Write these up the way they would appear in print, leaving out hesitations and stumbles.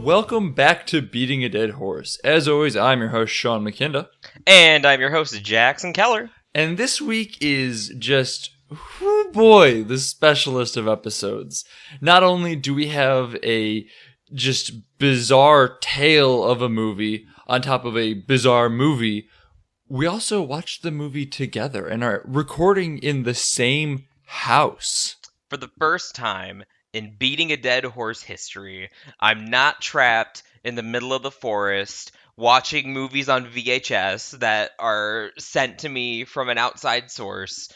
welcome back to Beating a Dead Horse. As always, I'm your host, Sean McKinda. And I'm your host, Jackson Keller. And this week is just, oh boy, the specialist of episodes. Not only do we have a just bizarre tale of a movie on top of a bizarre movie, we also watched the movie together and are recording in the same house. For the first time in Beating a Dead Horse history, I'm not trapped in the middle of the forest watching movies on VHS that are sent to me from an outside source.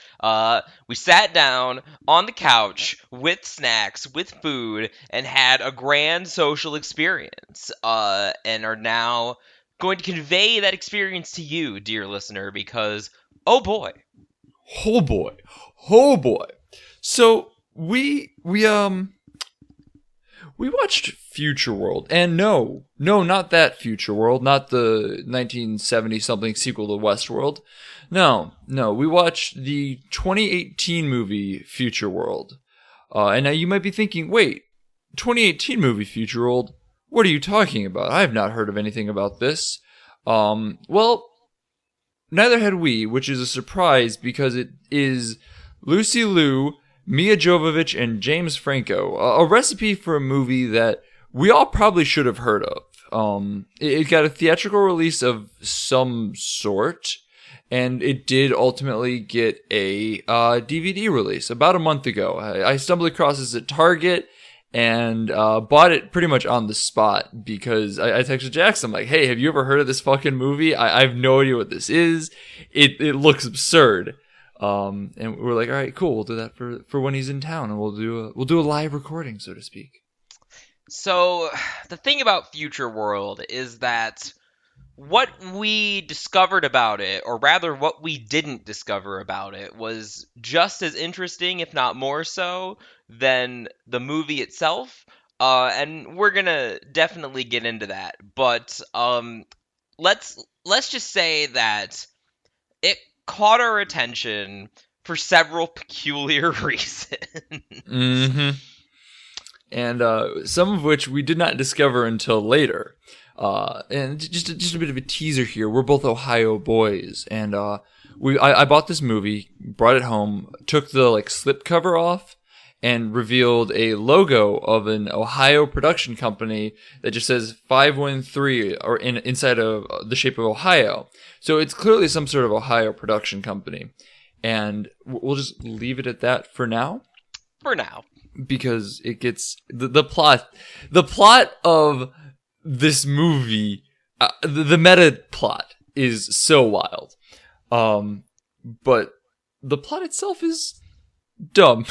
We sat down on the couch with snacks, with food, and had a grand social experience, and are now going to convey that experience to you, dear listener, because, oh boy. Oh boy. Oh boy. So, we watched Future World, and no, not that Future World, not the 1970-something sequel to Westworld. No, we watched the 2018 movie Future World. And now you might be thinking, wait, 2018 movie Future World? What are you talking about? I have not heard of anything about this. Well, neither had we, which is a surprise because it is Lucy Liu, Mia Jovovich, and James Franco, a recipe for a movie that we all probably should have heard of. It got a theatrical release of some sort, and it did ultimately get a DVD release about a month ago. I stumbled across this at Target and bought it pretty much on the spot because I texted Jackson, I'm like, hey, have you ever heard of this fucking movie? I have no idea what this is. It looks absurd. And we're like, all right, cool. We'll do that for when he's in town, and we'll do a live recording, so to speak. So the thing about Future World is that what we discovered about it, or rather what we didn't discover about it, was just as interesting, if not more so, than the movie itself. And we're gonna definitely get into that. But let's just say that it caught our attention for several peculiar reasons. Mm-hmm. And some of which we did not discover until later. And just a bit of a teaser here. We're both Ohio boys, and I bought this movie, brought it home, took the slipcover off, and revealed a logo of an Ohio production company that just says 513 or inside of the shape of Ohio. So it's clearly some sort of Ohio production company. And we'll just leave it at that for now. For now. Because it gets the plot of this movie, the meta plot is so wild. But the plot itself is dumb.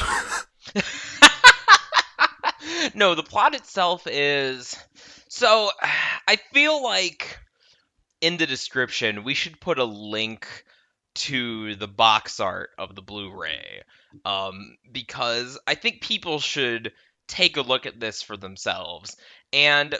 No, the plot itself is... So, I feel like in the description, we should put a link to the box art of the Blu-ray, because I think people should take a look at this for themselves. And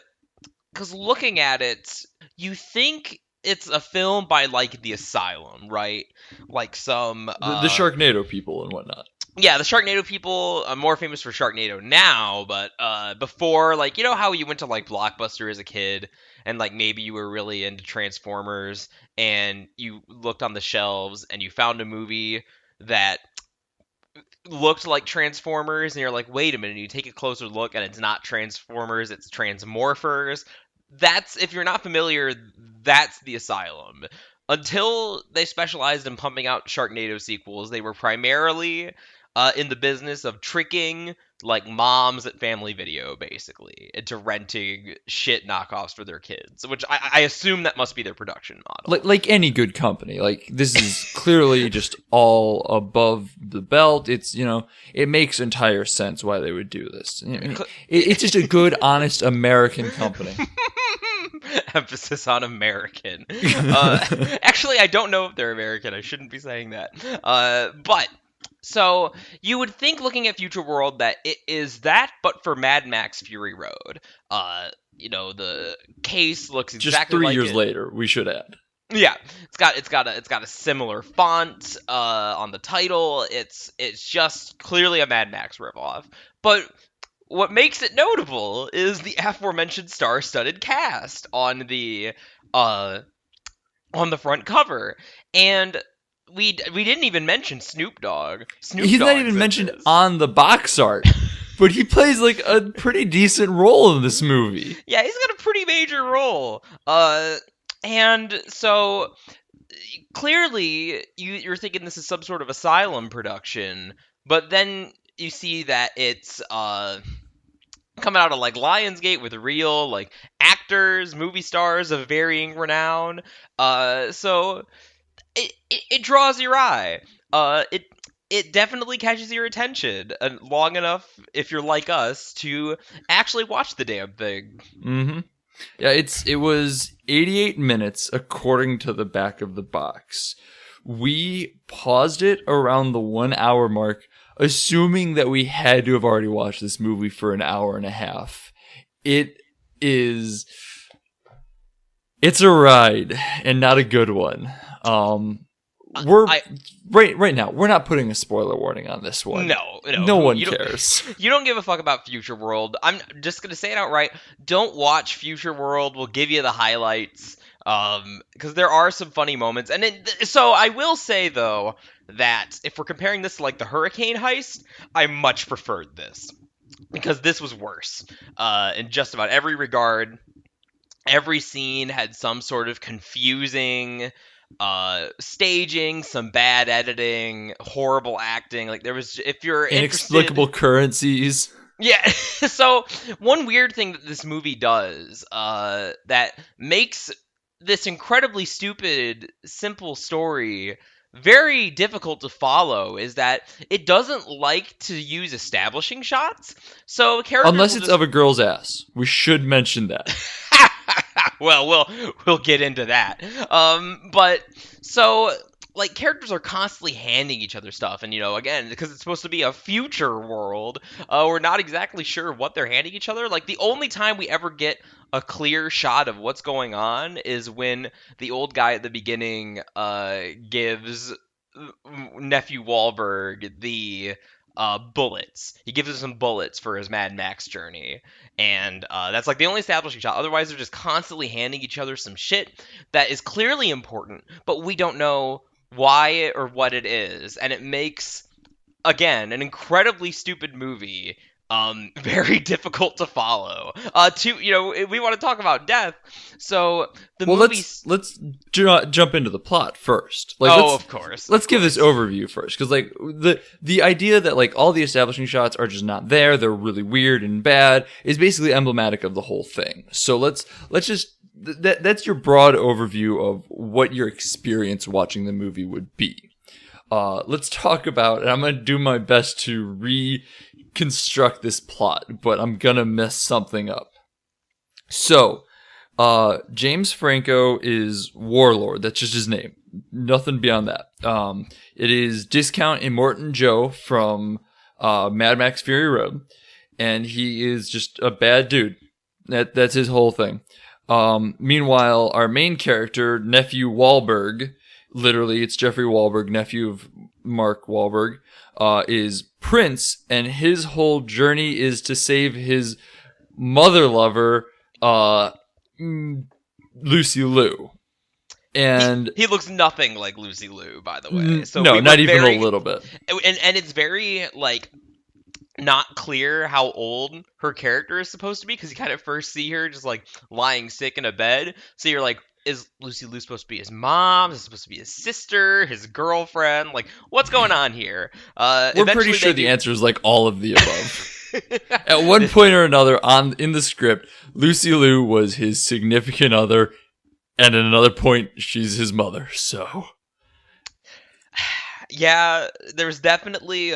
because looking at it, you think it's a film by, the Asylum, right? Like some... the Sharknado people and whatnot. Yeah, the Sharknado people are more famous for Sharknado now, but before, you know how you went to, Blockbuster as a kid, and, maybe you were really into Transformers, and you looked on the shelves, and you found a movie that looked like Transformers, and you're like, wait a minute, and you take a closer look, and it's not Transformers, it's Transmorphers. That's, if you're not familiar, that's the Asylum. Until they specialized in pumping out Sharknado sequels, they were primarily in the business of tricking moms at Family Video, basically, into renting shit knockoffs for their kids, which I assume that must be their production model. Like any good company, this is clearly just all above the belt. It's, it makes entire sense why they would do this. It's just a good, honest American company. Emphasis on American. Actually, I don't know if they're American. I shouldn't be saying that. But so you would think, looking at Future World, that it is that, but for Mad Max Fury Road. The case looks exactly just 3 like years it. later. We should add. Yeah, it's got a similar font on the title. It's just clearly a Mad Max ripoff. But what makes it notable is the aforementioned star-studded cast uh on the front cover, and we didn't even mention Snoop Dogg. He's not even mentioned on the box art, but he plays like a pretty decent role in this movie. Yeah, he's got a pretty major role. And so clearly you're thinking this is some sort of asylum production, but then you see that it's coming out of like Lionsgate with real like actors, movie stars of varying renown. So it draws your eye. It definitely catches your attention long enough, if you're like us, to actually watch the damn thing. Mm-hmm. Yeah, it was 88 minutes according to the back of the box. We paused it around the 1 hour mark, assuming that we had to have already watched this movie for an hour and a half. It's a ride and not a good one. Right now, we're not putting a spoiler warning on this one. No one cares. You don't give a fuck about Future World. I'm just gonna say it outright. Don't watch Future World. We'll give you the highlights, because there are some funny moments. And so I will say though that if we're comparing this to like the Hurricane Heist, I much preferred this because this was worse in just about every regard. Every scene had some sort of confusing staging, some bad editing, horrible acting. Like there was, if you're inexplicable currencies. Yeah. So one weird thing that this movie does that makes this incredibly stupid, simple story very difficult to follow is that it doesn't like to use establishing shots. So characters unless it's of a girl's ass. We should mention that. Well, we'll get into that. But so like characters are constantly handing each other stuff, and again, because it's supposed to be a future world, we're not exactly sure what they're handing each other. Like the only time we ever get a clear shot of what's going on is when the old guy at the beginning gives nephew Wahlberg the bullets. He gives him some bullets for his Mad Max journey. And that's like the only establishing shot. Otherwise, they're just constantly handing each other some shit that is clearly important, but we don't know why or what it is. And it makes, again, an incredibly stupid movie very difficult to follow. We want to talk about death. So the movie. Let's jump into the plot first. Of course. Let's give this overview first, because like the idea that like all the establishing shots are just not there, they're really weird and bad, is basically emblematic of the whole thing. So let's just that's your broad overview of what your experience watching the movie would be. Let's talk about, and I'm going to do my best to reconstruct this plot, but I'm going to mess something up. So, James Franco is Warlord. That's just his name. Nothing beyond that. It is Discount Immortan Joe from Mad Max Fury Road, and he is just a bad dude. That's his whole thing. Meanwhile, our main character, Nephew Wahlberg, literally, it's Jeffrey Wahlberg, nephew of Mark Wahlberg, is Prince, and his whole journey is to save his mother lover, Lucy Liu. And he looks nothing like Lucy Liu, by the way. So no, not even a little bit. And it's very like not clear how old her character is supposed to be, because you kind of first see her just like lying sick in a bed. So you're like, is Lucy Liu supposed to be his mom? Is it supposed to be his sister? His girlfriend? Like, what's going on here? We're pretty sure the answer is like all of the above. At one point or another in the script, Lucy Liu was his significant other, and at another point, she's his mother. So, yeah, there's definitely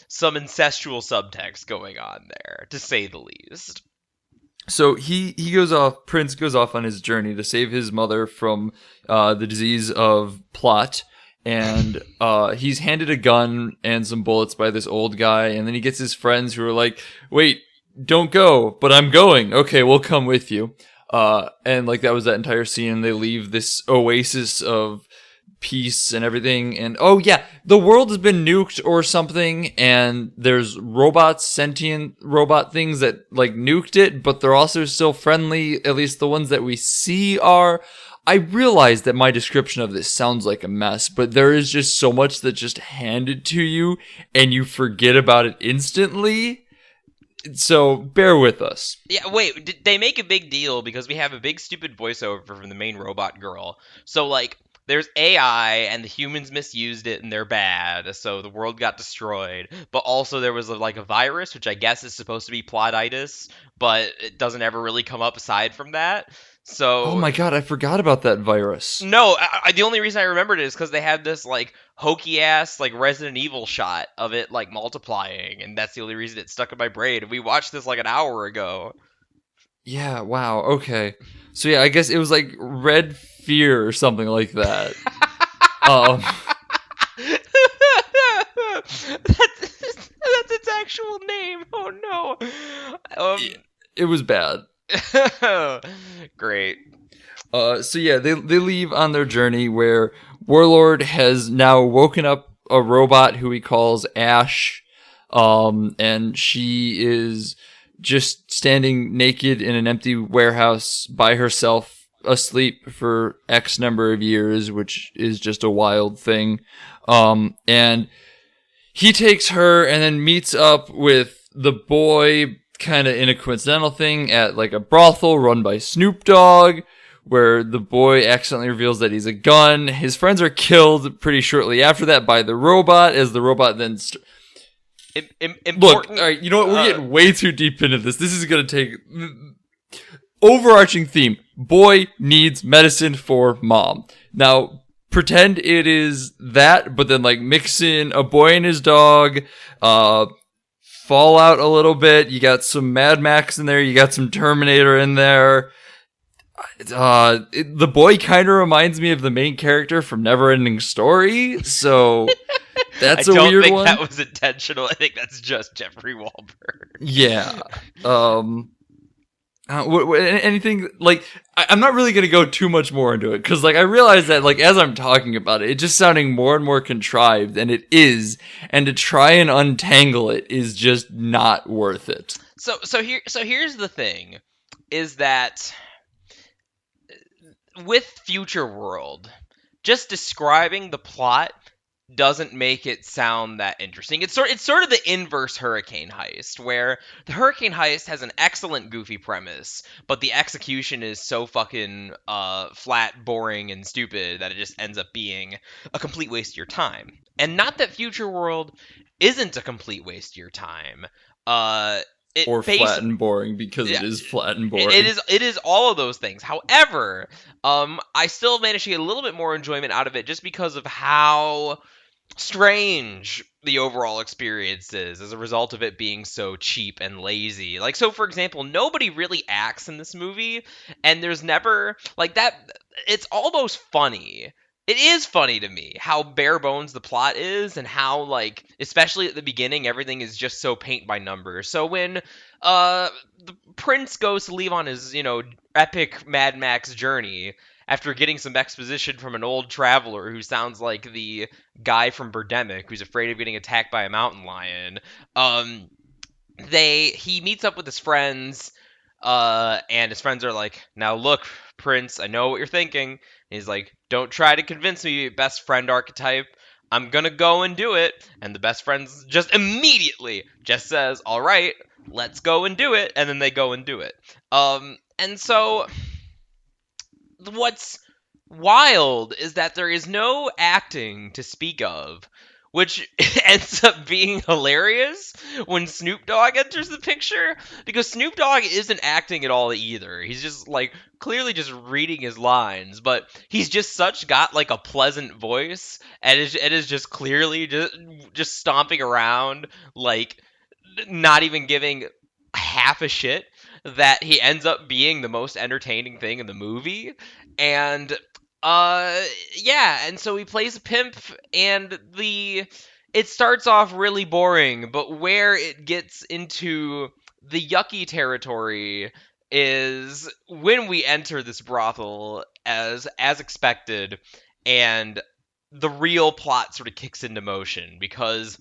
some incestual subtext going on there, to say the least. So he goes off. Prince goes off on his journey to save his mother from the disease of plot, and he's handed a gun and some bullets by this old guy, and then he gets his friends who are like, "Wait, don't go, but I'm going. Okay, we'll come with you." And like that was that entire scene. And they leave this oasis of peace and everything. And oh yeah, the world has been nuked or something, and there's robots, sentient robot things that like nuked it, but they're also still friendly. At least the ones that we see are. I realize that my description of this sounds like a mess, but there is just so much that's just handed to you and you forget about it instantly. So bear with us. Yeah, wait, they make a big deal because we have a big stupid voiceover from the main robot girl. So, like, there's AI and the humans misused it and they're bad, so the world got destroyed. But also there was, like, a virus, which I guess is supposed to be plot-itis, but it doesn't ever really come up aside from that. Oh So, my god, I forgot about that virus. no, the only reason I remembered it is because they had this, like, hokey-ass, like, Resident Evil shot of it, like, multiplying, and that's the only reason it stuck in my brain. And we watched this, like, an hour ago. Yeah, wow, okay. So yeah, I guess it was like Red Fear or something like that. Um, That's its actual name. Oh no. it was bad. Great. So yeah, they leave on their journey where Warlord has now woken up a robot who he calls Ash, and she is just standing naked in an empty warehouse by herself, asleep for X number of years, which is just a wild thing. And he takes her and then meets up with the boy kind of in a coincidental thing at like a brothel run by Snoop Dogg, where the boy accidentally reveals that he's a gun. His friends are killed pretty shortly after that by the robot, as the robot then... Look, all right, you know what? We're getting way too deep into this. This is going to take... Overarching theme. Boy needs medicine for mom. Now, pretend it is that, but then like mix in a boy and his dog, Fallout a little bit. You got some Mad Max in there. You got some Terminator in there. The boy kind of reminds me of the main character from Neverending Story, so that's a weird one. I don't think that was intentional. I think that's just Jeffrey Wahlberg. Yeah. Anything like I'm not really gonna go too much more into it because like I realize that like as I'm talking about it, it's just sounding more and more contrived, and it is, and to try and untangle it is just not worth it. So here's the thing, is that with Future World, just describing the plot doesn't make it sound that interesting. It's sort of the inverse Hurricane Heist, where the Hurricane Heist has an excellent goofy premise, but the execution is so fucking flat, boring, and stupid that it just ends up being a complete waste of your time. And not that Future World isn't a complete waste of your time. Flat and boring, because it is flat and boring. It is all of those things. However, I still managed to get a little bit more enjoyment out of it just because of how strange the overall experience is as a result of it being so cheap and lazy. Like, so for example, nobody really acts in this movie, and there's never like that. It's almost funny. It is funny to me how bare bones the plot is, and how, like, especially at the beginning, everything is just so paint by numbers. So when the prince goes to leave on his, epic Mad Max journey after getting some exposition from an old traveler who sounds like the guy from Birdemic who's afraid of getting attacked by a mountain lion, he meets up with his friends, and his friends are like, "Now look, Prince, I know what you're thinking." And he's like, "Don't try to convince me, best friend archetype. I'm gonna go and do it." And the best friend just immediately just says, "All right, let's go and do it." And then they go and do it. And so what's wild is that there is no acting to speak of, which ends up being hilarious when Snoop Dogg enters the picture, because Snoop Dogg isn't acting at all either. He's just like clearly just reading his lines, but he's just got like a pleasant voice, and it is just clearly just stomping around, like not even giving half a shit, that he ends up being the most entertaining thing in the movie. And and so he plays a pimp, and it starts off really boring, but where it gets into the yucky territory is when we enter this brothel as expected, and the real plot sort of kicks into motion, because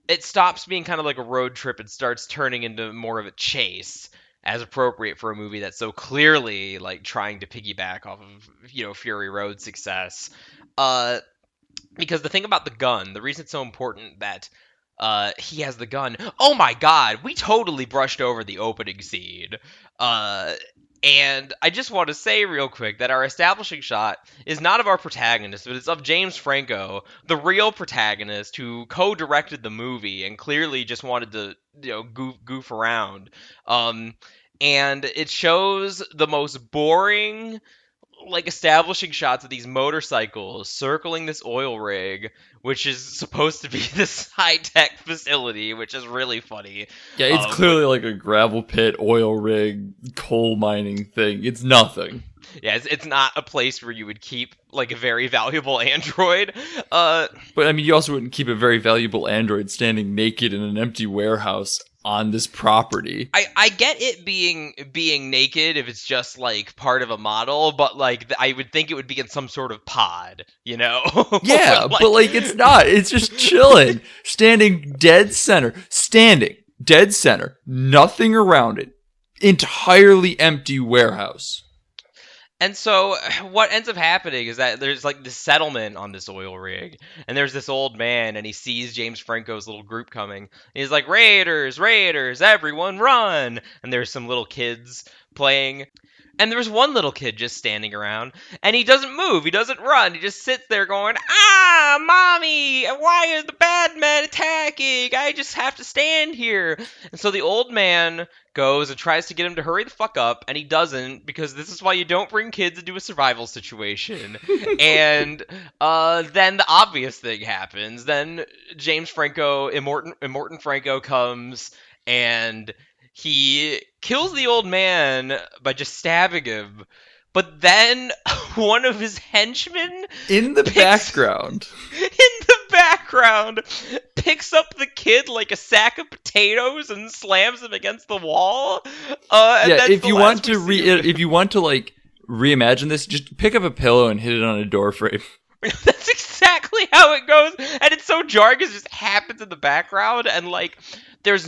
it stops being kind of like a road trip and starts turning into more of a chase, as appropriate for a movie that's so clearly like trying to piggyback off of Fury Road's success. Because the thing about the gun, the reason it's so important that he has the gun. Oh my God, we totally brushed over the opening scene. And I just want to say real quick that our establishing shot is not of our protagonist, but it's of James Franco, the real protagonist who co-directed the movie and clearly just wanted to, goof around. And it shows the most boring, like, establishing shots of these motorcycles circling this oil rig, which is supposed to be this high-tech facility, which is really funny. Yeah, it's clearly like a gravel pit, oil rig, coal mining thing. It's nothing. Yeah, it's not a place where you would keep, like, a very valuable android. But, I mean, you also wouldn't keep a very valuable android standing naked in an empty warehouse on this property. I get it being naked if it's just like part of a model, but like I would think it would be in some sort of pod, Yeah, but like it's not. It's just chilling, standing dead center, nothing around it, entirely empty warehouse. And so what ends up happening is that there's like this settlement on this oil rig, and there's this old man, and he sees James Franco's little group coming. And he's like, Raiders, Raiders, everyone run! And there's some little kids playing. And there's one little kid just standing around, and he doesn't move, he doesn't run, he just sits there going, Mommy, why are the bad men attacking? I just have to stand here. And so the old man goes and tries to get him to hurry the fuck up, and he doesn't, because this is why you don't bring kids into a survival situation. And then the obvious thing happens. Then James Franco, Immortan Franco comes, and he kills the old man by just stabbing him. But then one of his henchmen in the background picks up the kid like a sack of potatoes and slams him against the wall. If you want to like reimagine this, just pick up a pillow and hit it on a door frame. That's exactly how it goes, and it's so jarring because it just happens in the background, and like there's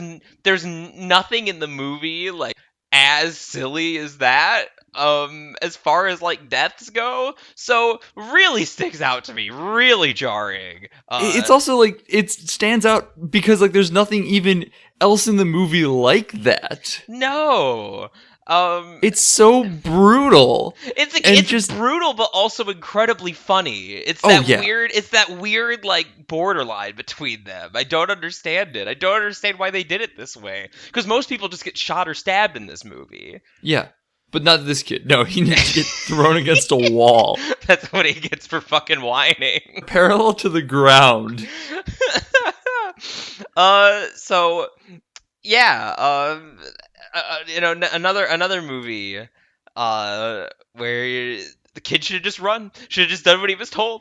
nothing in the movie like as silly as that. As far as like deaths go, so really sticks out to me, really jarring. It's also like it stands out because like there's nothing even else in the movie like that. No. It's so brutal. It's brutal, but also incredibly funny. It's that weird like borderline between them. I don't understand it. I don't understand why they did it this way. Because most people just get shot or stabbed in this movie. Yeah. But not this kid. No, he needs to get thrown against a wall. That's what he gets for fucking whining. Parallel to the ground. So, yeah. Another movie where the kid should have just run. Should have just done what he was told.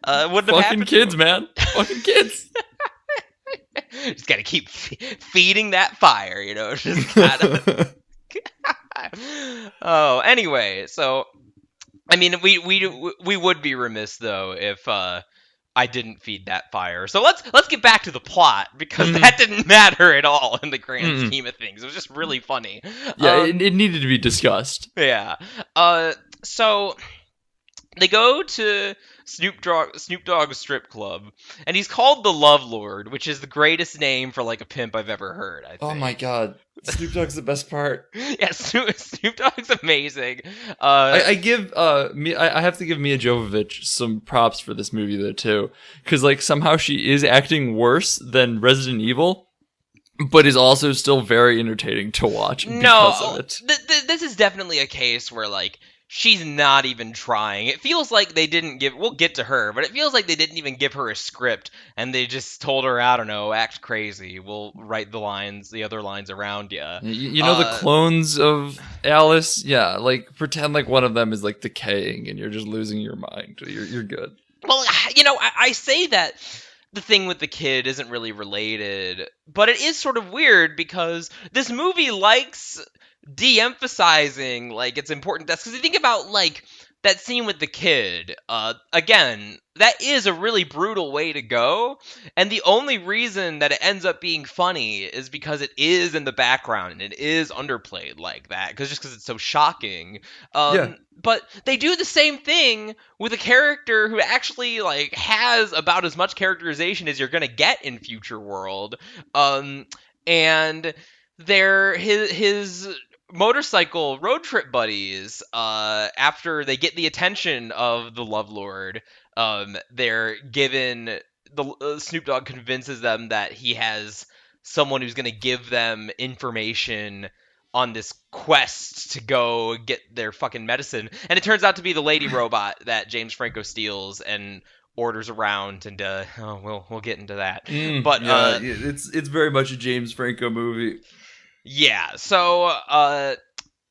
Wouldn't have happened. Fucking kids, man. Fucking kids. Just gotta keep feeding that fire, Just gotta... Oh, anyway, so I mean, we would be remiss though if I didn't feed that fire. So let's get back to the plot, because that didn't matter at all in the grand scheme of things. It was just really funny. Yeah, it needed to be discussed. Yeah. So they go to Snoop Dogg's strip club, and he's called the Love Lord, which is the greatest name for like a pimp I've ever heard, I think. Oh my god. Snoop Dogg's the best part. Yeah, Snoop Dogg's amazing. I have to give Mia Jovovich some props for this movie though too, because like somehow she is acting worse than Resident Evil, but is also still very entertaining to watch because of it. This is definitely a case where like she's not even trying. It feels like they didn't give... We'll get to her, but it feels like they didn't even give her a script, and they just told her, I don't know, act crazy. We'll write the other lines around you. You know the clones of Alice? Yeah, like, pretend like one of them is, like, decaying, and you're just losing your mind. You're good. Well, I say that the thing with the kid isn't really related, but it is sort of weird, because this movie likes de-emphasizing like its important deaths, because you think about like that scene with the kid, again, that is a really brutal way to go, and the only reason that it ends up being funny is because it is in the background and it is underplayed like that, because it's so shocking. Yeah. But they do the same thing with a character who actually like has about as much characterization as you're gonna get in Future World, and they're his motorcycle road trip buddies, after they get the attention of the Lovelord, they're given Snoop Dogg convinces them that he has someone who's going to give them information on this quest to go get their fucking medicine, and it turns out to be the lady robot that James Franco steals and orders around, and we'll get into that. But yeah, it's very much a James Franco movie. Yeah, so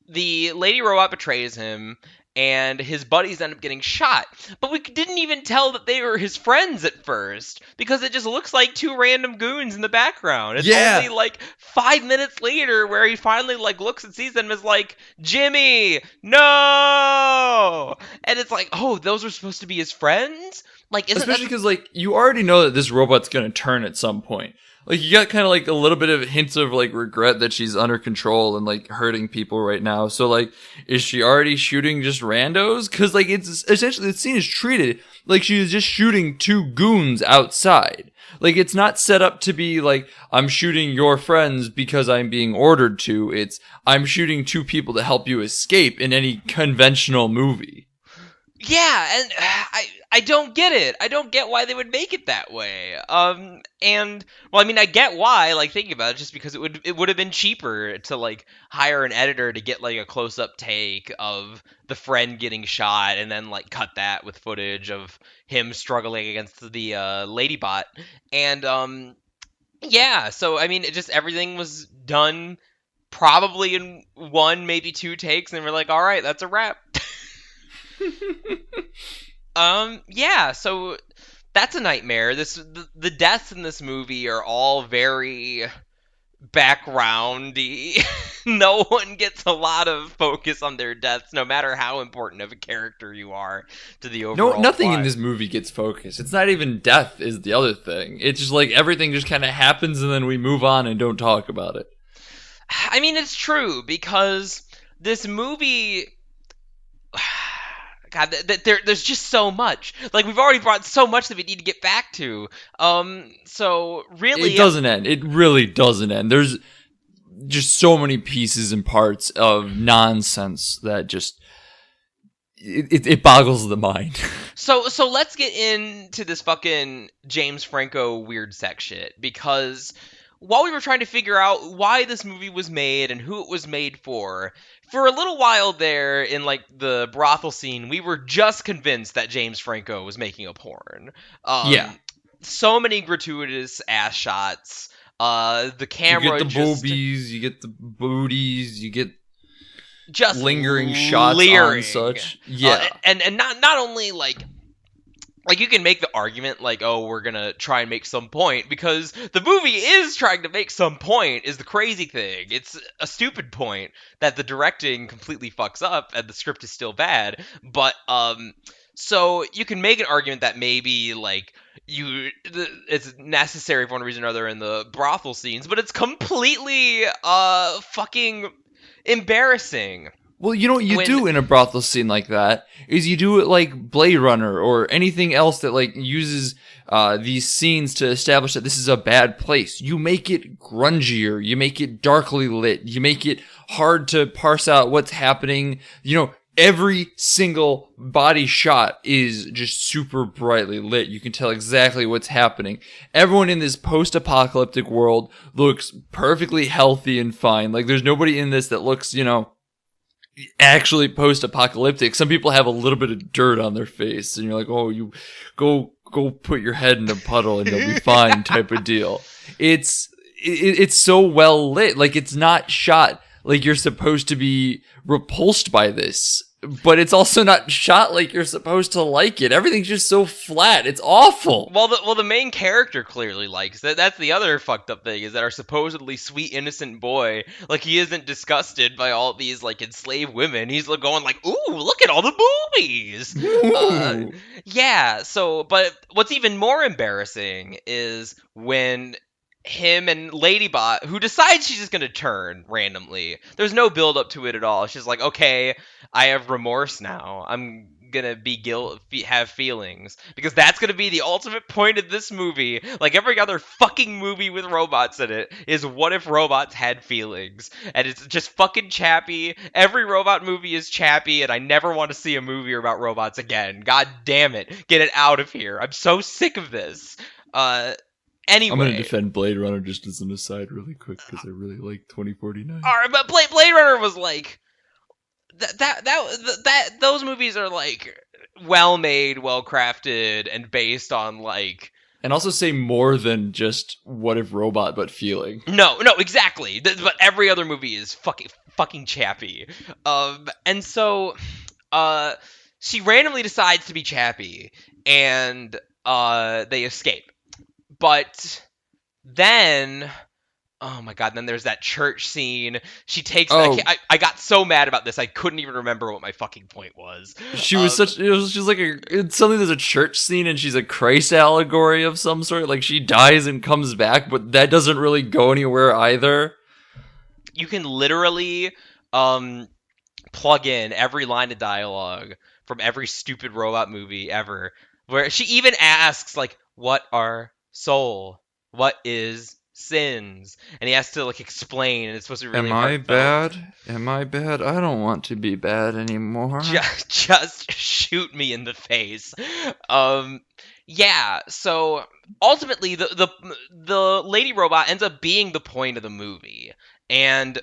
the lady robot betrays him, and his buddies end up getting shot. But we didn't even tell that they were his friends at first, because it just looks like two random goons in the background. It's only like 5 minutes later where he finally like looks and sees them and is like, Jimmy, no! And it's like, oh, those were supposed to be his friends? Like, especially because like you already know that this robot's gonna turn at some point. Like, you got kind of, like, a little bit of hints of, like, regret that she's under control and, like, hurting people right now. So, like, is she already shooting just randos? Because, like, it's essentially, the scene is treated like she is just shooting two goons outside. Like, it's not set up to be, like, I'm shooting your friends because I'm being ordered to. It's, I'm shooting two people to help you escape in any conventional movie. Yeah, and I don't get it. I don't get why they would make it that way. And well, I mean, I get why. Like, thinking about it, just because it would have been cheaper to like hire an editor to get like a close up take of the friend getting shot, and then like cut that with footage of him struggling against the ladybot. And yeah. So I mean, it just everything was done probably in one, maybe two takes, and we're like, all right, that's a wrap. Yeah, so that's a nightmare. The deaths in this movie are all very backgroundy. No one gets a lot of focus on their deaths, no matter how important of a character you are to the overall No, nothing plot. in this movie gets focus. It's not even death is the other thing. It's just like everything just kind of happens and then we move on and don't talk about it. I mean, it's true, because this movie... God, there's just so much. Like, we've already brought so much that we need to get back to. So really, it doesn't end. It really doesn't end. There's just so many pieces and parts of nonsense that just it boggles the mind. So let's get into this fucking James Franco weird sex shit, because while we were trying to figure out why this movie was made and who it was made for a little while there in, like, the brothel scene, we were just convinced that James Franco was making a porn. Yeah. So many gratuitous ass shots. The camera You get the boobies, you get the booties, you get just lingering shots on such. Yeah. And not only, like, you can make the argument, like, oh, we're gonna try and make some point, because the movie is trying to make some point, is the crazy thing. It's a stupid point that the directing completely fucks up, and the script is still bad, but, so you can make an argument that maybe, like, it's necessary for one reason or another in the brothel scenes, but it's completely, fucking embarrassing. Well, you know what you do in a brothel scene like that is you do it like Blade Runner or anything else that like uses these scenes to establish that this is a bad place. You make it grungier. You make it darkly lit. You make it hard to parse out what's happening. You know, every single body shot is just super brightly lit. You can tell exactly what's happening. Everyone in this post-apocalyptic world looks perfectly healthy and fine. Like, there's nobody in this that looks, you know, actually post-apocalyptic. Some people have a little bit of dirt on their face, and you're like, oh, you go put your head in a puddle and you'll be fine type of deal. It's so well lit. Like, it's not shot like you're supposed to be repulsed by this. but it's also not shot like you're supposed to like it. Everything's just so flat. It's awful. Well, the main character clearly likes it. That's the other fucked up thing, is that our supposedly sweet innocent boy, like, he isn't disgusted by all these like enslaved women. He's like going like, "Ooh, look at all the boobies." Ooh. Yeah. So, but what's even more embarrassing is when him and Ladybot, who decides she's just gonna turn randomly. There's no build up to it at all. She's like, okay, I have remorse now. I'm gonna be have feelings, because that's gonna be the ultimate point of this movie. Like every other fucking movie with robots in it, is what if robots had feelings? And it's just fucking chappy. Every robot movie is chappy, and I never want to see a movie about robots again. God damn it, get it out of here. I'm so sick of this. Anyway, I'm going to defend Blade Runner just as an aside really quick, because I really like 2049. all right, but Blade Runner was like those movies are like well made, well crafted, and based on like. And also say more than just what if robot, but feeling. No, exactly. But every other movie is fucking chappy. And so, she randomly decides to be chappy, and they escape. But then, oh my god, then there's that church scene. She takes. Oh. I got so mad about this, I couldn't even remember what my fucking point was. She was she's like suddenly there's a church scene and she's a Christ allegory of some sort. Like she dies and comes back, but that doesn't really go anywhere either. You can literally plug in every line of dialogue from every stupid robot movie ever, where she even asks like, "What are soul? What is sins?" And he has to like explain, and it's supposed to be really heartfelt. Am I bad? I don't want to be bad anymore. Just shoot me in the face. Yeah. So ultimately, the lady robot ends up being the point of the movie, and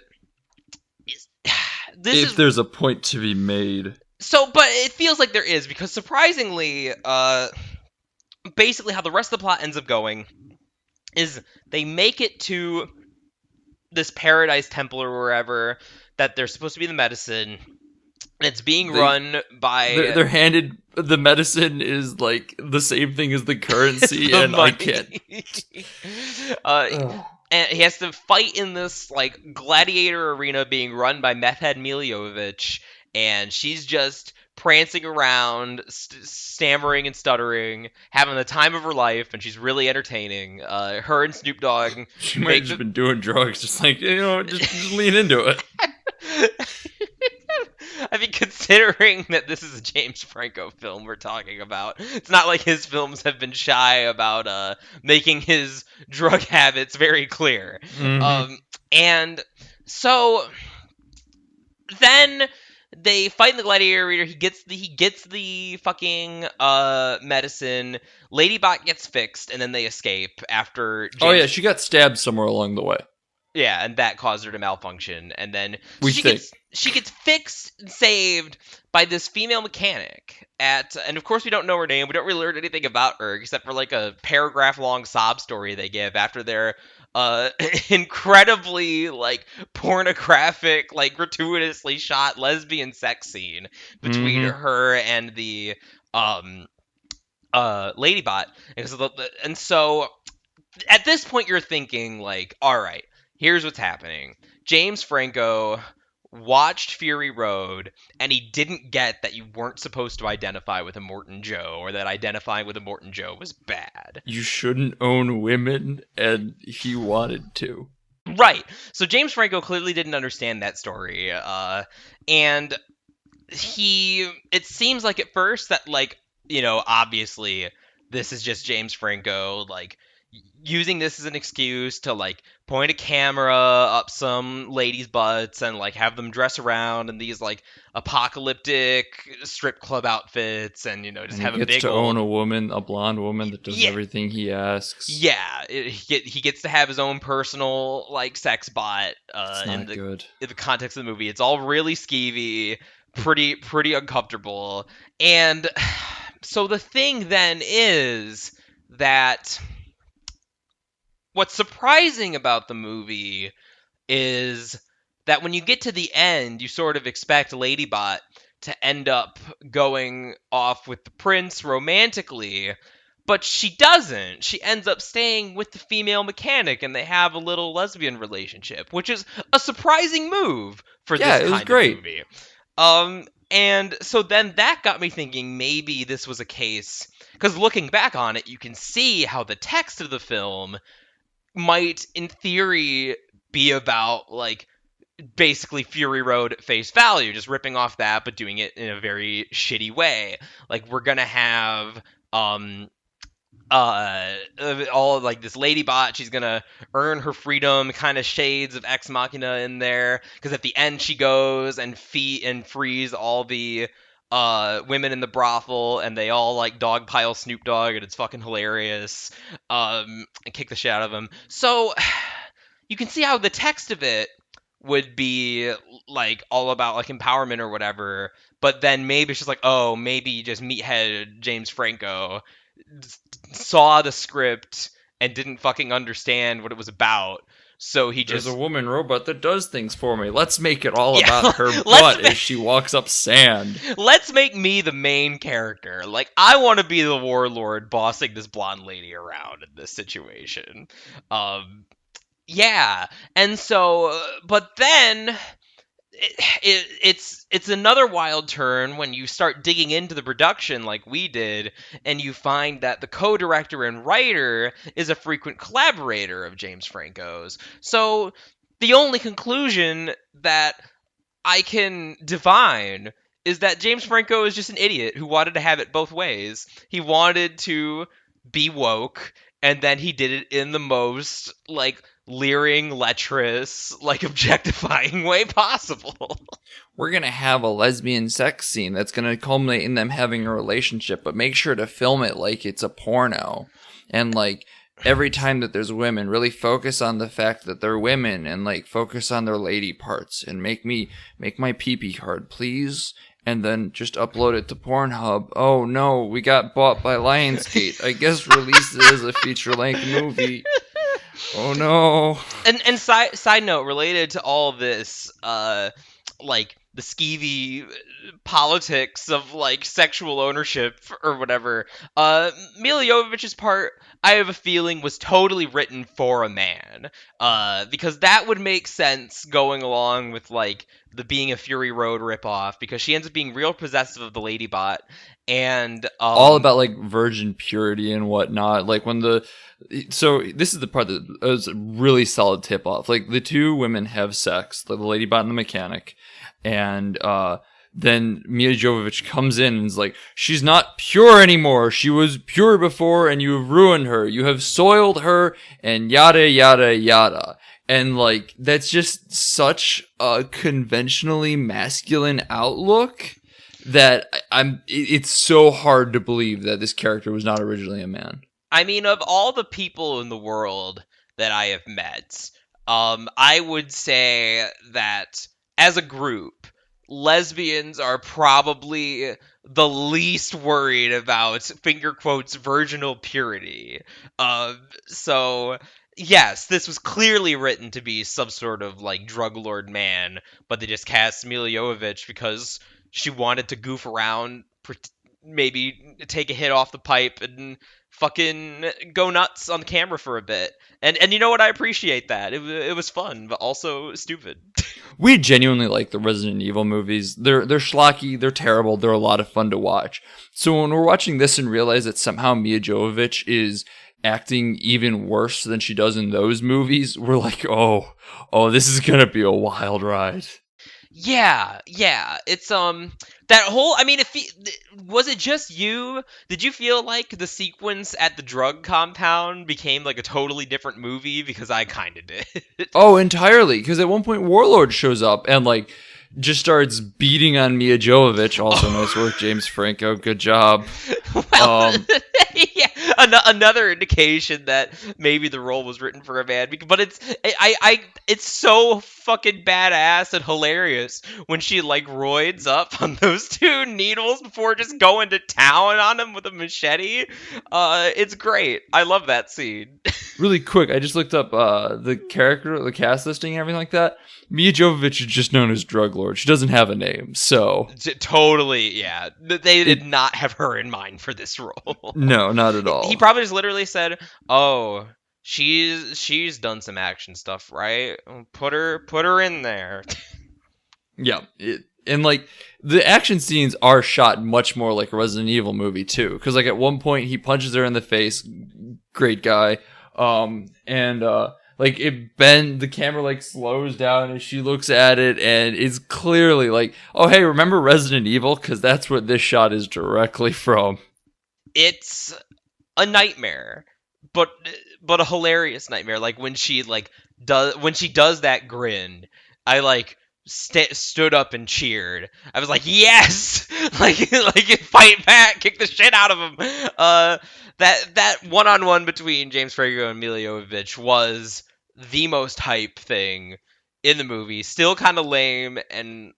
there's a point to be made. So, but it feels like there is, because surprisingly, basically how the rest of the plot ends up going is they make it to this paradise temple or wherever that they're supposed to be the medicine, and it's being run by. They're handed the medicine is like the same thing as the currency, the and money. I can't. And he has to fight in this like gladiator arena being run by Method Miljovic, and she's just prancing around, stammering and stuttering, having the time of her life, and she's really entertaining. Her and Snoop Dogg. She might have just been doing drugs, just like, just lean into it. I mean, considering that this is a James Franco film we're talking about, it's not like his films have been shy about making his drug habits very clear. Mm-hmm. And so then they fight in the gladiator arena. He gets the fucking medicine. Ladybot gets fixed, and then they escape after. She got stabbed somewhere along the way. Yeah, and that caused her to malfunction, and then she gets fixed and saved by this female mechanic and of course we don't know her name. We don't really learn anything about her except for like a paragraph-long sob story they give after their incredibly like pornographic, like gratuitously shot lesbian sex scene between her and the Ladybot. And so at this point you're thinking like, all right, here's what's happening. James Franco watched Fury Road, and he didn't get that you weren't supposed to identify with Immortan Joe, or that identifying with Immortan Joe was bad. You shouldn't own women, and he wanted to. Right. So James Franco clearly didn't understand that story, and it seems like at first that, like, obviously this is just James Franco, like, using this as an excuse to like point a camera up some ladies' butts and like have them dress around in these like apocalyptic strip club outfits, and just have a big. He gets to own a blonde woman that does everything he asks. Yeah, he gets to have his own personal like sex bot. In the context of the movie, it's all really skeevy, pretty uncomfortable, and so the thing then is that. What's surprising about the movie is that when you get to the end, you sort of expect Ladybot to end up going off with the prince romantically. But she doesn't. She ends up staying with the female mechanic, and they have a little lesbian relationship, which is a surprising move for Yeah, this it was kind great. of movie. And so then that got me thinking maybe this was a case, because looking back on it, you can see how the text of the film might, in theory, be about, like, basically Fury Road at face value, just ripping off that, but doing it in a very shitty way. Like, we're gonna have, all like this lady bot, she's gonna earn her freedom, kind of shades of Ex Machina in there, because at the end she goes and frees all the women in the brothel, and they all like dogpile Snoop Dogg, and it's fucking hilarious, and kick the shit out of him. So you can see how the text of it would be like all about like empowerment or whatever, but then maybe it's just like, oh, maybe just meathead James Franco saw the script and didn't fucking understand what it was about. So he just... There's a woman robot that does things for me. Let's make it all Yeah, about her butt as she walks up sand. Let's make me the main character. Like, I want to be the warlord bossing this blonde lady around in this situation. Yeah. And so, but then... It's another wild turn when you start digging into the production like we did, and you find that the co-director and writer is a frequent collaborator of James Franco's. So the only conclusion that I can divine is that James Franco is just an idiot who wanted to have it both ways. He wanted to be woke, and then he did it in the most, like, leering, lecherous, like, objectifying way possible. We're gonna have a lesbian sex scene that's gonna culminate in them having a relationship, but make sure to film it like it's a porno. And, like, every time that there's women, really focus on the fact that they're women, and, like, focus on their lady parts, and make my pee-pee card, please. And then just upload it to Pornhub. Oh no, we got bought by Lionsgate. I guess release it as a feature-length movie. Oh no. And side note, related to all of this, like, the skeevy politics of, like, sexual ownership or whatever, Mila Jovovich's part, I have a feeling, was totally written for a man. Because that would make sense going along with, like, the being a Fury Road ripoff, because she ends up being real possessive of the Ladybot, and all about, like, virgin purity and whatnot. Like, so this is the part that was a really solid tip off. Like, the two women have sex, the Ladybot and the mechanic, and then Mila Jovovich comes in and is like, she's not pure anymore. She was pure before, and you have ruined her. You have soiled her, and yada, yada, yada. And, like, that's just such a conventionally masculine outlook that it's so hard to believe that this character was not originally a man. I mean, of all the people in the world that I have met, I would say that as a group, lesbians are probably the least worried about, finger quotes, virginal purity. So yes, this was clearly written to be some sort of, like, drug lord man, but they just cast Mila Jovovich because she wanted to goof around, maybe take a hit off the pipe, and fucking go nuts on camera for a bit. And you know what? I appreciate that. It was fun, but also stupid. We genuinely like the Resident Evil movies. They're schlocky, they're terrible, they're a lot of fun to watch. So when we're watching this and realize that somehow Mila Jovovich is acting even worse than she does in those movies, we're like, oh, this is gonna be a wild ride. Yeah. It's that whole, I mean, was it just you? Did you feel like the sequence at the drug compound became like a totally different movie? Because I kind of did. Oh, entirely. Because at one point, Warlord shows up and, like, just starts beating on Mila Jovovich. Also, nice work, James Franco. Good job. Well, yeah, another indication that maybe the role was written for a man. But it's so fucking badass and hilarious when she, like, roids up on those two needles before just going to town on him with a machete. It's great. I love that scene. Really quick, I just looked up the cast listing and everything like that. Mia Jovovich is just known as Drug Lord. She doesn't have a name, so... Totally, yeah. They did not have her in mind for this role. No, not at all. He probably just literally said, "Oh, she's done some action stuff, right? Put her in there." Yeah, and like the action scenes are shot much more like a Resident Evil movie too, because like at one point he punches her in the face, great guy, like the camera like slows down as she looks at it, and it's clearly like, oh hey, remember Resident Evil? Because that's what this shot is directly from. It's a nightmare, but a hilarious nightmare. Like when she does that grin, I like stood up and cheered. I was like, yes, like fight back, kick the shit out of him. That one-on-one between James Franco and Milla Jovovich was the most hype thing in the movie. Still kind of lame and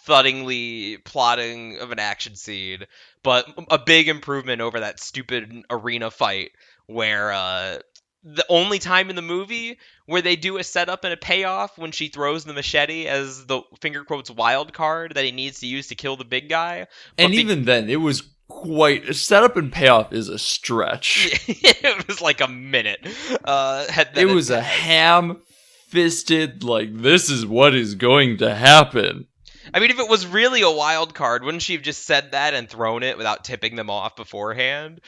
thuddingly plotting of an action scene, but a big improvement over that stupid arena fight where the only time in the movie where they do a setup and a payoff when she throws the machete as the finger quotes wild card that he needs to use to kill the big guy. And even then, it was quite... Setup and payoff is a stretch. It was like a minute. It was a ham-fisted, like, this is what is going to happen. I mean, if it was really a wild card, wouldn't she have just said that and thrown it without tipping them off beforehand?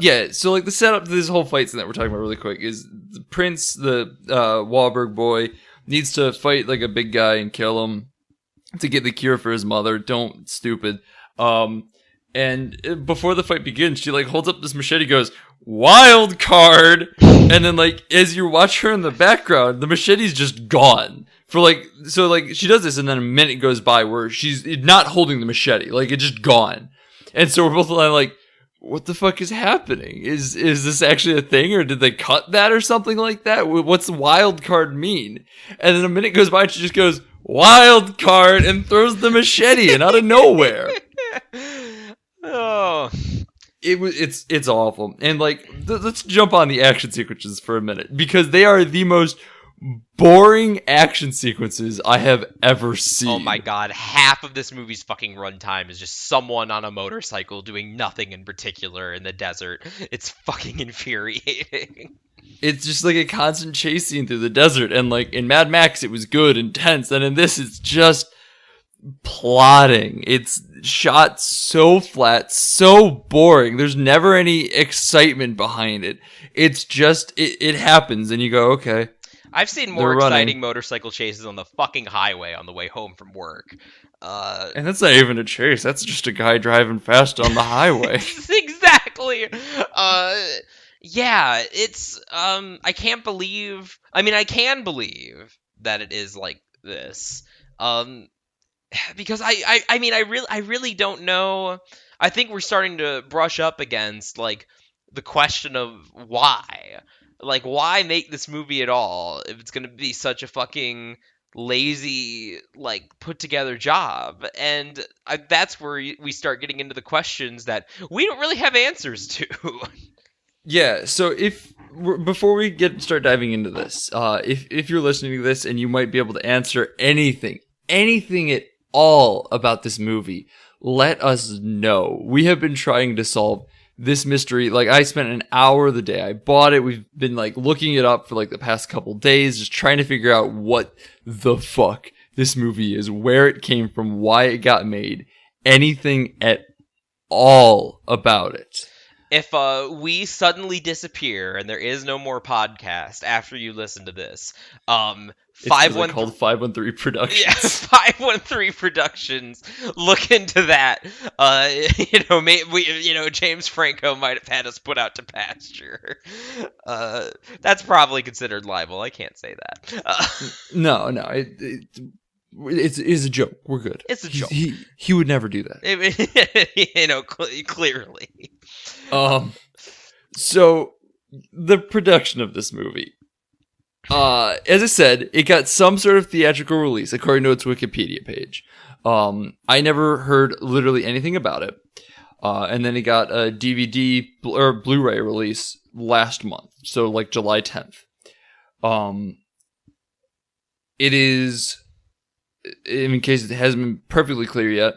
Yeah, so like the setup to this whole fight scene that we're talking about really quick is the Prince, the Wahlberg boy, needs to fight like a big guy and kill him to get the cure for his mother. Don't stupid. And before the fight begins, she like holds up this machete, goes wild card, and then like as you watch her in the background, the machete's just gone. For like, so like she does this, and then a minute goes by where she's not holding the machete, like it's just gone. And so we're both like, what the fuck is happening? Is this actually a thing, or did they cut that or something like that? What's wild card mean? And then a minute goes by and she just goes, wild card, and throws the machete in out of nowhere. Oh. It's awful. And like, let's jump on the action sequences for a minute, because they are the most boring action sequences I have ever seen. Oh my god, half of this movie's fucking runtime is just someone on a motorcycle doing nothing in particular in the desert. It's fucking infuriating. It's just like a constant chase scene through the desert, and like in Mad Max it was good and tense, and in this it's just plotting. It's shot so flat, so boring. There's never any excitement behind it. It's just it happens and you go, okay. I've seen more exciting motorcycle chases on the fucking highway on the way home from work. And that's not even a chase. That's just a guy driving fast on the highway. Exactly. Yeah, it's I can believe that it is like this. Because I really don't know. I think we're starting to brush up against like the question of why. Like, why make this movie at all if it's going to be such a fucking lazy, like, put-together job? And that's where we start getting into the questions that we don't really have answers to. Yeah, so before we start diving into this, if you're listening to this and you might be able to answer anything at all about this movie, let us know. We have been trying to solve this mystery. Like, I spent an hour the day I bought it. We've been like looking it up for like the past couple days, just trying to figure out what the fuck this movie is, where it came from, why it got made, anything at all about it. If we suddenly disappear and there is no more podcast after you listen to this, it's called 513 Productions. Yeah, 513 Productions. Look into that. James Franco might have had us put out to pasture. That's probably considered libel. I can't say that. No, it's a joke. We're good. It's a joke. He would never do that. Clearly. So the production of this movie, as I said, it got some sort of theatrical release according to its Wikipedia page. I never heard literally anything about it. And then it got a DVD or Blu-ray release last month, so like July 10th. It is, in case it hasn't been perfectly clear yet,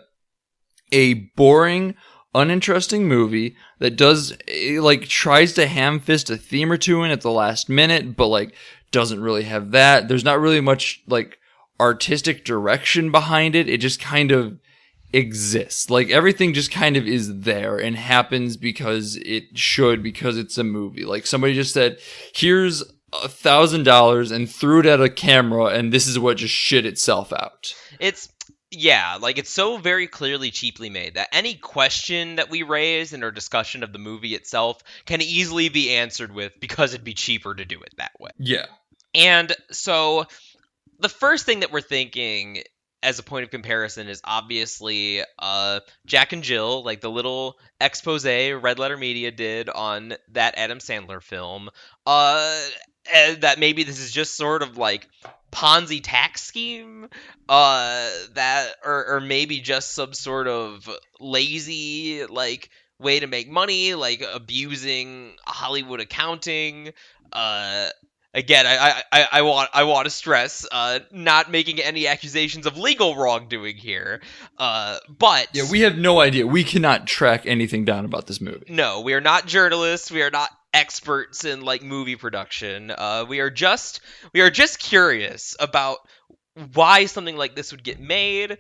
a boring, uninteresting movie that does, like, tries to ham-fist a theme or two in at the last minute, but, like, doesn't really have that. There's not really much, like, artistic direction behind it. It just kind of exists. Like, everything just kind of is there and happens because it should, because it's a movie. Like, somebody just said, here's $1,000 and threw it at a camera, and this is what just shit itself out. Yeah, like, it's so very clearly cheaply made that any question that we raise in our discussion of the movie itself can easily be answered with, because it'd be cheaper to do it that way. Yeah. And so the first thing that we're thinking as a point of comparison is obviously Jack and Jill, like the little expose Red Letter Media did on that Adam Sandler film. And that maybe this is just sort of like Ponzi tax scheme, that or maybe just some sort of lazy like way to make money, like abusing Hollywood accounting. Again, I want to stress, not making any accusations of legal wrongdoing here, but yeah, we have no idea. We cannot track anything down about this movie. No, we are not journalists. We are not experts in like movie production. We are just curious about why something like this would get made,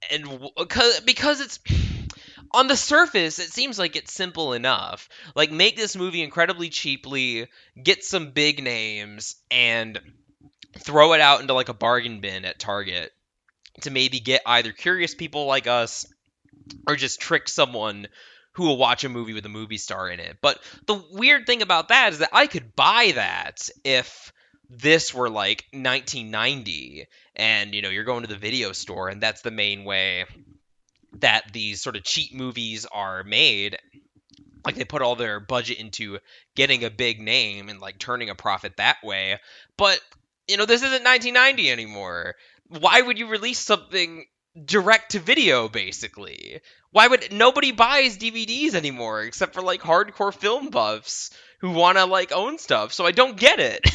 and because it's on the surface, it seems like it's simple enough. Like, make this movie incredibly cheaply, get some big names, and throw it out into like a bargain bin at Target to maybe get either curious people like us or just trick someone who will watch a movie with a movie star in it. But the weird thing about that is that I could buy that if this were like 1990 and, you know, you're going to the video store and that's the main way that these sort of cheap movies are made. Like, they put all their budget into getting a big name and like turning a profit that way. But, you know, this isn't 1990 anymore. Why would you release something direct to video, basically? Why would nobody buys DVDs anymore except for like hardcore film buffs who want to like own stuff? So I don't get it.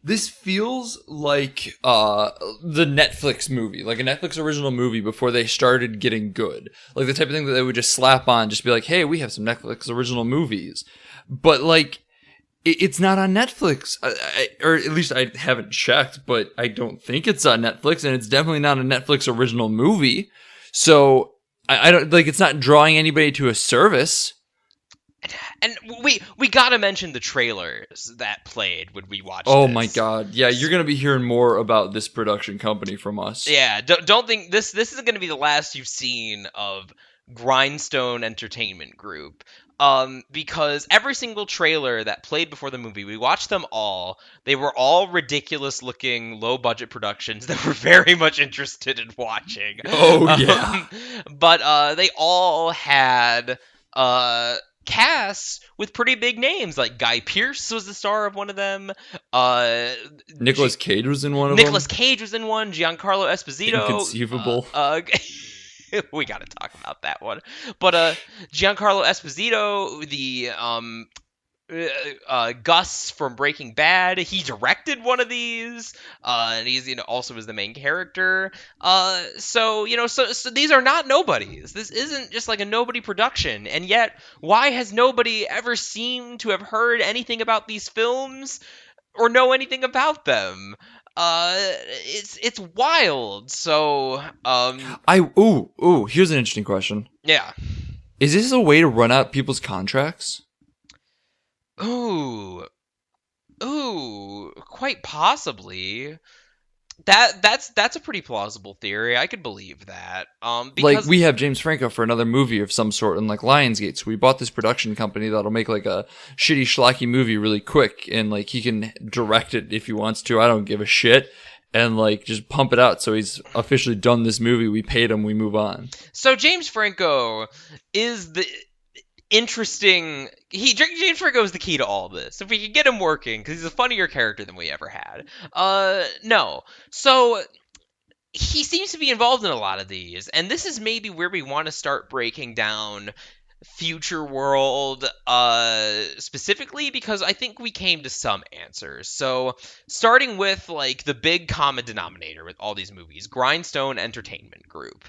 This feels like the Netflix movie, like a Netflix original movie before they started getting good. Like the type of thing that they would just slap on, just be like, hey, we have some Netflix original movies. But like, it's not on Netflix. Or at least I haven't checked, but I don't think it's on Netflix, and it's definitely not a Netflix original movie. So I don't, like, it's not drawing anybody to a service. And we gotta mention the trailers that played when we watched Oh this. my god. Yeah, you're gonna be hearing more about this production company from us. Yeah, don't think this isn't gonna be the last you've seen of Grindstone Entertainment Group. Because every single trailer that played before the movie, we watched them all. They were all ridiculous looking, low budget productions that we're very much interested in watching. Oh yeah. But they all had casts with pretty big names. Like Guy Pearce was the star of one of them. Nicolas Cage was in one of Nicolas them. Cage was in one. Giancarlo Esposito. Inconceivable. We got to talk about that one. But Giancarlo Esposito, the Gus from Breaking Bad, he directed one of these, and he's, you know, also was the main character. So these are not nobodies. This isn't just like a nobody production, and yet why has nobody ever seemed to have heard anything about these films or know anything about them? It's wild. So here's an interesting question. Yeah. Is this a way to run out people's contracts? Ooh, quite possibly. That's a pretty plausible theory. I could believe that. Because Like, we have James Franco for another movie of some sort in like Lionsgate, so we bought this production company that'll make like a shitty schlocky movie really quick, and like he can direct it if he wants to. I don't give a shit. And like just pump it out. So he's officially done this movie. We paid him. We move on. So James Franco is the interesting. James Franco is the key to all this. If we could get him working, because he's a funnier character than we ever had. No. So he seems to be involved in a lot of these, and this is maybe where we want to start breaking down Future World specifically because I think we came to some answers. So, starting with like the big common denominator with all these movies, Grindstone Entertainment Group.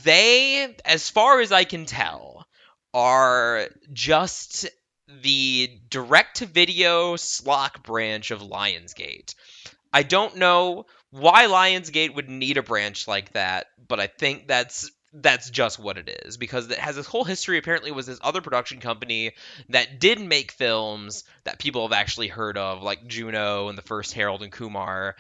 They, as far as I can tell, are just the direct to video SLOC branch of Lionsgate. I don't know why Lionsgate would need a branch like that, but I think that's just what it is because it has this whole history. Apparently, was this other production company that did make films that people have actually heard of, like Juno and the first Harold and Kumar.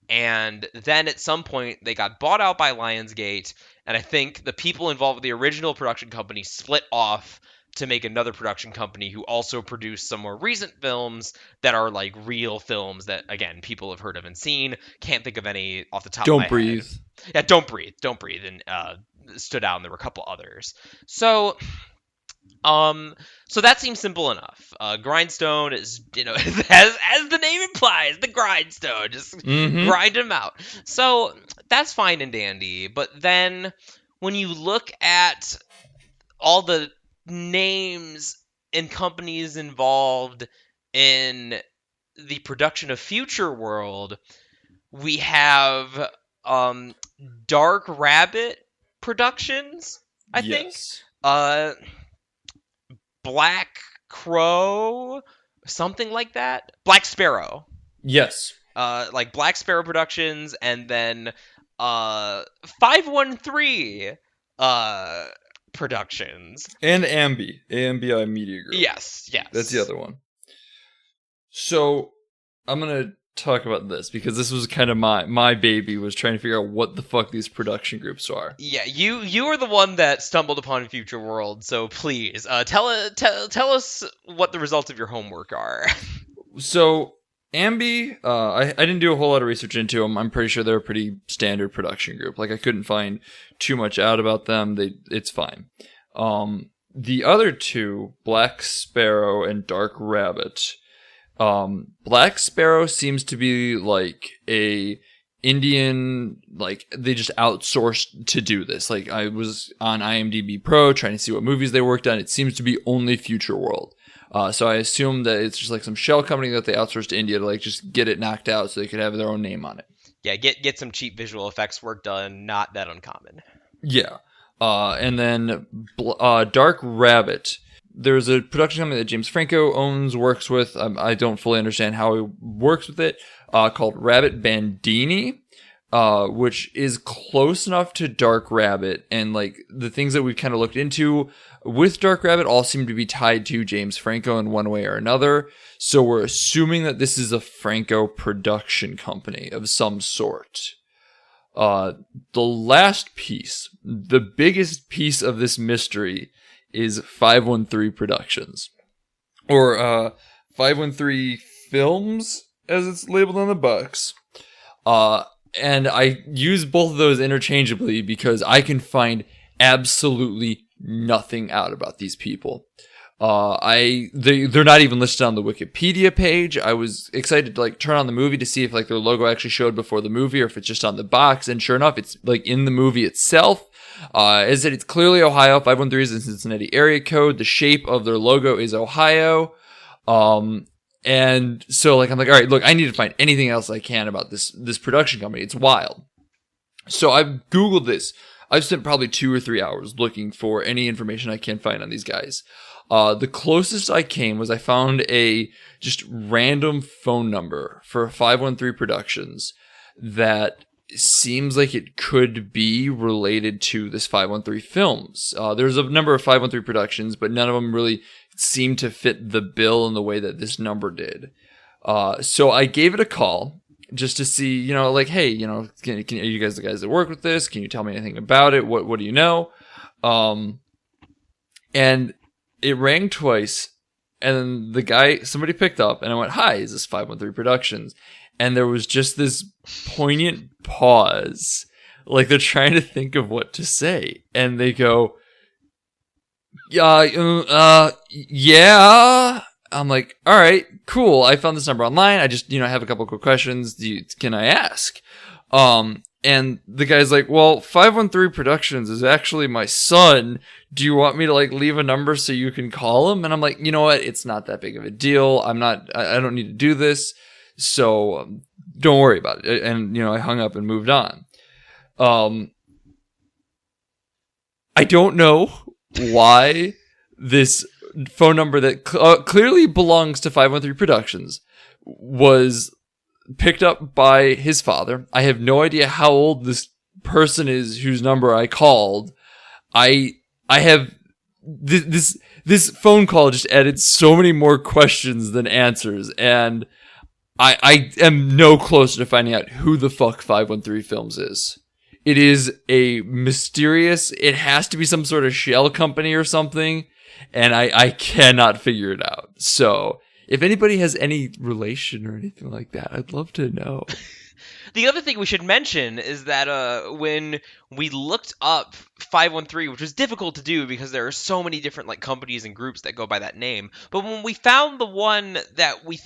And then at some point they got bought out by Lionsgate, and I think the people involved with the original production company split off to make another production company who also produced some more recent films that are like real films that again people have heard of and seen. Can't think of any off the top of my Don't breathe. head. Yeah, Don't Breathe, and stood out, and there were a couple others. So so that seems simple enough. Grindstone is, as the name implies, the grindstone. Just grind them out. So that's fine and dandy. But then when you look at all the names and companies involved in the production of Future World, we have Dark Rabbit Productions, I think. Black Crow, something like that. Black Sparrow. Yes. Like Black Sparrow Productions, and then 513 Productions. And AMBI Media Group. Yes. That's the other one. So, I'm going to talk about this because this was kind of my baby, was trying to figure out what the fuck these production groups are. Yeah, you are the one that stumbled upon Future World, so please tell us what the results of your homework are. So, Ambi, I didn't do a whole lot of research into them. I'm pretty sure they're a pretty standard production group. Like, I couldn't find too much out about them. It's fine. The other two, Black Sparrow and Dark Rabbit. Black Sparrow seems to be like a Indian, like they just outsourced to do this. Like I was on IMDb Pro trying to see what movies they worked on. It seems to be only Future World. So I assume that it's just like some shell company that they outsourced to India to like just get it knocked out so they could have their own name on it. Yeah, get some cheap visual effects work done. Not that uncommon. Yeah. And then Dark Rabbit. There's a production company that James Franco works with. I don't fully understand how he works with it. Called Rabbit Bandini, which is close enough to Dark Rabbit. And like the things that we've kind of looked into with Dark Rabbit all seem to be tied to James Franco in one way or another. So we're assuming that this is a Franco production company of some sort. The last piece, the biggest piece of this mystery, is 513 Productions, or 513 Films, as it's labeled on the box. And I use both of those interchangeably because I can find absolutely nothing out about these people. They're not even listed on the Wikipedia page. I was excited to like turn on the movie to see if like their logo actually showed before the movie or if it's just on the box. And sure enough, it's like in the movie itself. Is that it's clearly Ohio. 513 is in Cincinnati area code. The shape of their logo is Ohio. And so like I'm like, all right, look, I need to find anything else I can about this production company. It's wild. So I've Googled this. I've spent probably 2 or 3 hours looking for any information I can find on these guys. The closest I came was I found a just random phone number for 513 Productions that seems like it could be related to this 513 Films. There's a number of 513 Productions, but none of them really seemed to fit the bill in the way that this number did. So I gave it a call just to see, like, hey, are you guys the guys that work with this? Can you tell me anything about it? What do you know? And it rang twice, and then somebody picked up, and I went, hi, is this 513 Productions? And there was just this poignant pause, like they're trying to think of what to say. And they go, yeah. I'm like, all right, cool. I found this number online. I just, I have a couple quick questions. Can I ask? And the guy's like, well, 513 Productions is actually my son. Do you want me to like leave a number so you can call him? And I'm like, you know what? It's not that big of a deal. I don't need to do this. So don't worry about it. And, I hung up and moved on. I don't know why this phone number that clearly belongs to 513 Productions was picked up by his father. I have no idea how old this person is whose number I called. I have this phone call just added so many more questions than answers, and I am no closer to finding out who the fuck 513 Films is. It is a mysterious, it has to be some sort of shell company or something, and I cannot figure it out. So, if anybody has any relation or anything like that, I'd love to know. The other thing we should mention is that when we looked up 513, which was difficult to do because there are so many different like companies and groups that go by that name, but when we found the one that we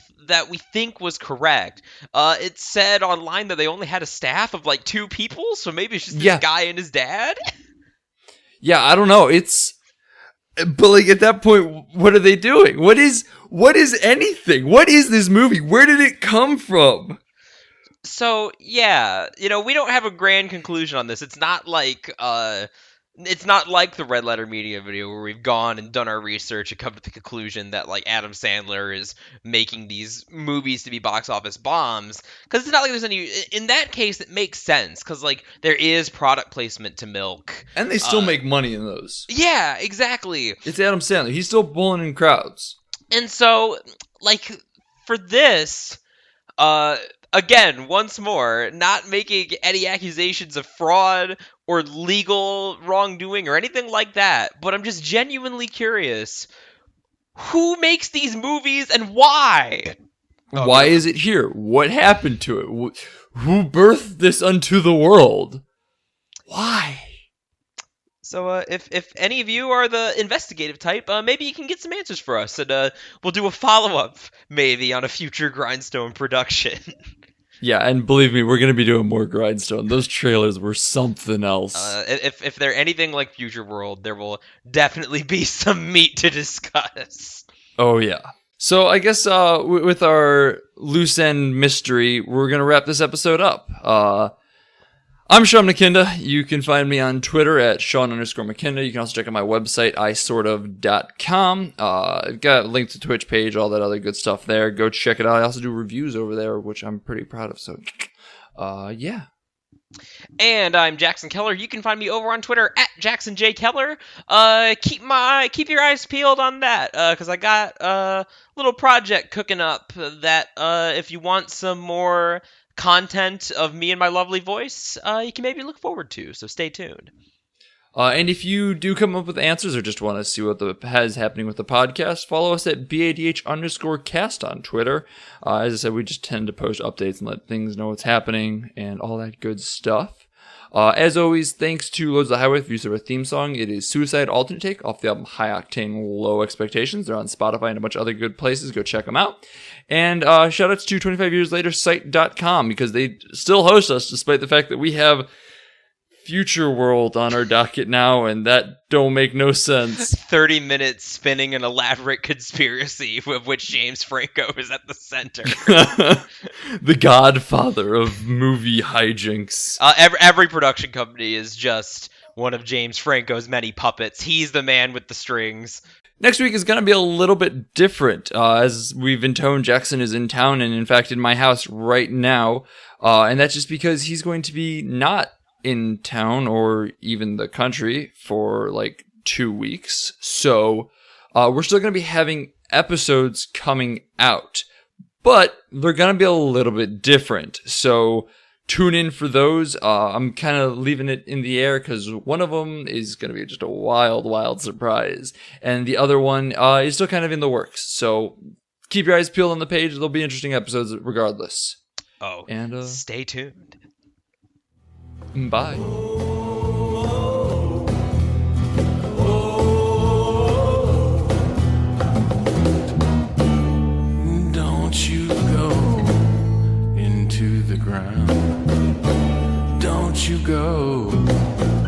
think was correct, it said online that they only had a staff of like 2 people, so maybe it's just this guy and his dad. Yeah, I don't know. But like at that point, what are they doing? What is anything? What is this movie? Where did it come from? So, yeah, we don't have a grand conclusion on this. It's not like the Red Letter Media video where we've gone and done our research and come to the conclusion that, like, Adam Sandler is making these movies to be box office bombs. Because it's not like there's any... In that case, it makes sense. Because, like, there is product placement to milk. And they still make money in those. Yeah, exactly. It's Adam Sandler. He's still pulling in crowds. And so, like, for this... Again, once more, not making any accusations of fraud or legal wrongdoing or anything like that, but I'm just genuinely curious. Who makes these movies and why? Why is it here? What happened to it? Who birthed this unto the world? Why? So if any of you are the investigative type, maybe you can get some answers for us, and we'll do a follow-up maybe on a future Grindstone production. Yeah, and believe me, we're going to be doing more Grindstone. Those trailers were something else. If they're anything like Future World, there will definitely be some meat to discuss. Oh, yeah. So I guess with our loose end mystery, we're going to wrap this episode up. I'm Sean McKinda. You can find me on Twitter at Sean_McKinda. You can also check out my website, isortof.com. I've got a link to Twitch page, all that other good stuff there. Go check it out. I also do reviews over there, which I'm pretty proud of. So, yeah. And I'm Jackson Keller. You can find me over on Twitter at Jackson J. Keller. Keep your eyes peeled on that, because I got a little project cooking up that if you want some more content of me and my lovely voice, you can maybe look forward to, so stay tuned. And if you do come up with answers or just want to see what is happening with the podcast, follow us at BADH_cast on Twitter. As I said, we just tend to post updates and let things know what's happening and all that good stuff. As always, thanks to Loads of the Highway for use of our theme song. It is Suicide Alternate Take off the album High Octane Low Expectations. They're on Spotify and a bunch of other good places. Go check them out. And shout outs to 25 Years Later Site.com because they still host us despite the fact that we have Future World on our docket now, and that don't make no sense. 30 minutes spinning an elaborate conspiracy of which James Franco is at the center. The godfather of movie hijinks. Every production company is just one of James Franco's many puppets. He's the man with the strings. Next week is going to be a little bit different. As we've intoned, Jackson is in town and, in fact, in my house right now. And that's just because he's going to be not in town or even the country for like 2 weeks. So we're still going to be having episodes coming out, but they're going to be a little bit different. So tune in for those. I'm kind of leaving it in the air because one of them is going to be just a wild, wild surprise. And the other one is still kind of in the works. So keep your eyes peeled on the page. There'll be interesting episodes regardless. Oh, and stay tuned. Bye. Don't you go into the ground. Don't won't you go?